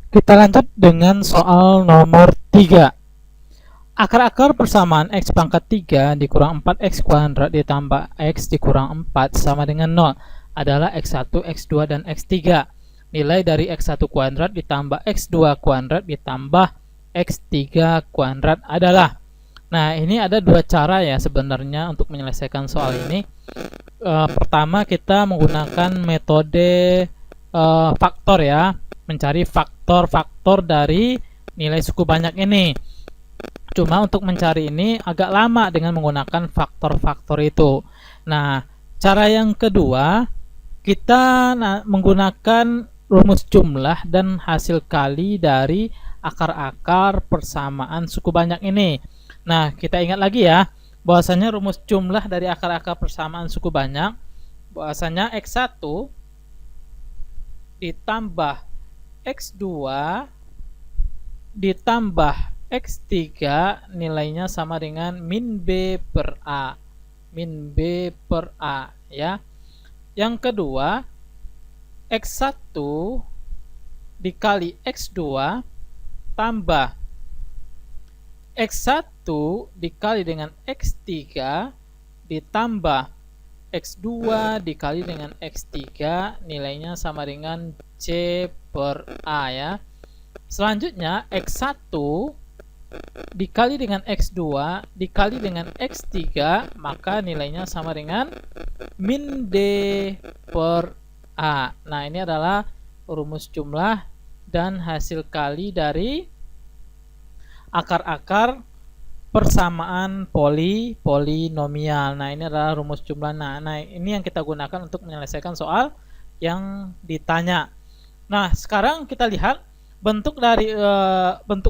Kita lanjut dengan soal nomor 3. Akar-akar persamaan x pangkat 3 dikurang 4x kuadrat ditambah x dikurang 4 sama dengan 0 adalah x1, x2, dan x3. Nilai dari x1 kuadrat ditambah x2 kuadrat ditambah x3 kuadrat adalah. Nah, ini ada dua cara ya sebenarnya untuk menyelesaikan soal ini. Pertama, kita menggunakan metode faktor ya, mencari faktor-faktor dari nilai suku banyak ini. Cuma untuk mencari ini agak lama dengan menggunakan faktor-faktor itu. Nah, cara yang kedua, kita menggunakan rumus jumlah dan hasil kali dari akar-akar persamaan suku banyak ini. Nah, kita ingat lagi ya, bahwasanya rumus jumlah dari akar-akar persamaan suku banyak, bahwasanya x1 ditambah x2 ditambah x3 nilainya sama dengan min B per A. Min B per A ya. Yang kedua, x1 dikali x2 tambah x1 dikali dengan x3 ditambah x2 dikali dengan x3 nilainya sama dengan C per A ya. Selanjutnya x1 dikali dengan x2 dikali dengan x3 maka nilainya sama dengan min D per A. Nah, ini adalah rumus jumlah dan hasil kali dari akar-akar persamaan polinomial. Nah, ini adalah rumus jumlah. Nah, ini yang kita gunakan untuk menyelesaikan soal yang ditanya. Nah, sekarang kita lihat bentuk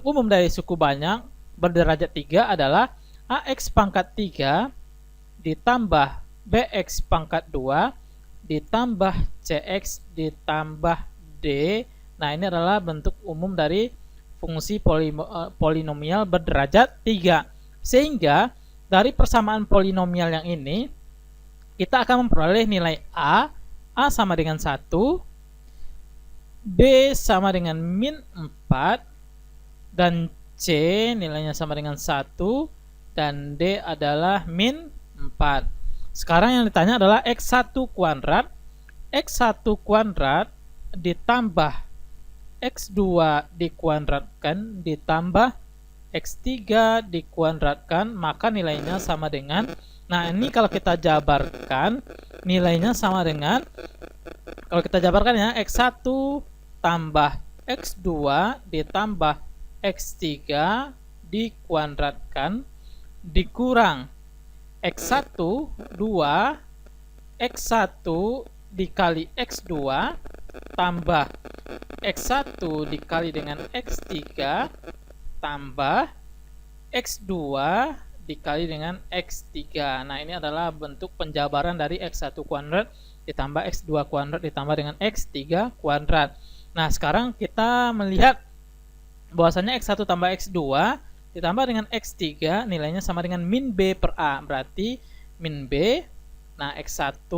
umum dari suku banyak berderajat 3 adalah AX pangkat 3 ditambah BX pangkat 2 ditambah CX ditambah D. Nah, ini adalah bentuk umum dari fungsi polinomial berderajat 3. Sehingga dari persamaan polinomial yang ini kita akan memperoleh nilai A sama dengan 1, B sama dengan min 4, dan C nilainya sama dengan 1, dan D adalah min 4. Sekarang yang ditanya adalah x1 kuadrat. X1 kuadrat ditambah x2 dikuadratkan ditambah x3 dikuadratkan maka nilainya sama dengan, nah ini kalau kita jabarkan nilainya sama dengan, kalau kita jabarkan ya, x1 tambah x2 ditambah x3 dikuadratkan dikurang x1 2 x1 dikali x2 tambah x1 dikali dengan x3 tambah x2 dikali dengan x3. Nah, ini adalah bentuk penjabaran dari x1 kuadrat ditambah x2 kuadrat ditambah dengan x3 kuadrat. Nah, sekarang kita melihat bahwasanya x1 tambah x2 ditambah dengan x3 nilainya sama dengan min B per A. Berarti min B, nah x1,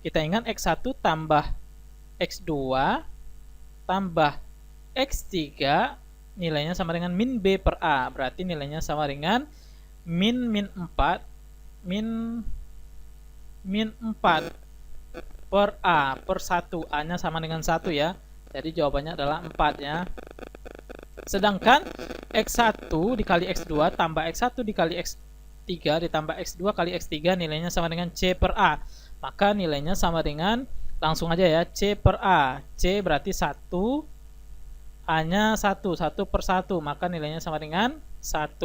kita ingat x1 tambah x2 tambah x3 nilainya sama dengan min B per A. Berarti nilainya sama dengan min 4 per A per 1. A nya sama dengan 1 ya. Jadi jawabannya adalah 4 ya. Sedangkan x1 dikali x2 tambah x1 dikali x3 ditambah x2 kali x3 nilainya sama dengan C per A. Maka nilainya sama dengan, langsung aja ya, C per A. C berarti 1, A nya 1 per 1, maka nilainya sama dengan 1.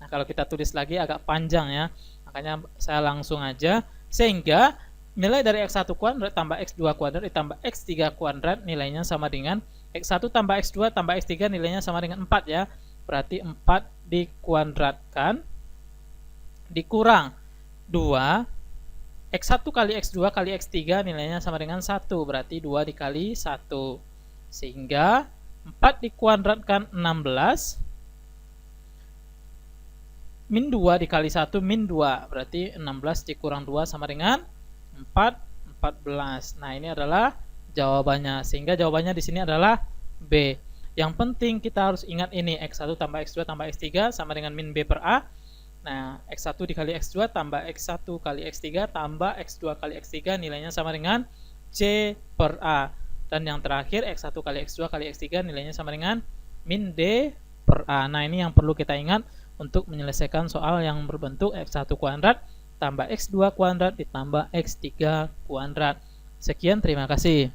Nah, kalau kita tulis lagi agak panjang ya, makanya saya langsung aja. Sehingga nilai dari x1 kuadrat tambah x2 kuadrat ditambah x3 kuadrat nilainya sama dengan x1 tambah x2 tambah x3 nilainya sama dengan 4 ya. Berarti 4 dikuadratkan dikurang 2 x1 kali x2 kali x3 nilainya sama dengan 1. Berarti 2 dikali 1. Sehingga 4 dikuadratkan 16 min 2 dikali 1 min 2. Berarti 16 dikurang 2 sama dengan 14. Nah, ini adalah jawabannya. Sehingga jawabannya di sini adalah B. Yang penting kita harus ingat ini, X1 tambah X2 tambah X3 sama dengan min B per A. Nah, X1 dikali X2 tambah X1 kali X3 tambah X2 kali X3 nilainya sama dengan C per A. Dan yang terakhir X1 kali X2 kali X3 nilainya sama dengan min D per A. Nah, ini yang perlu kita ingat untuk menyelesaikan soal yang berbentuk X1 kuadrat tambah X2 kuadrat ditambah X3 kuadrat. Sekian, terima kasih.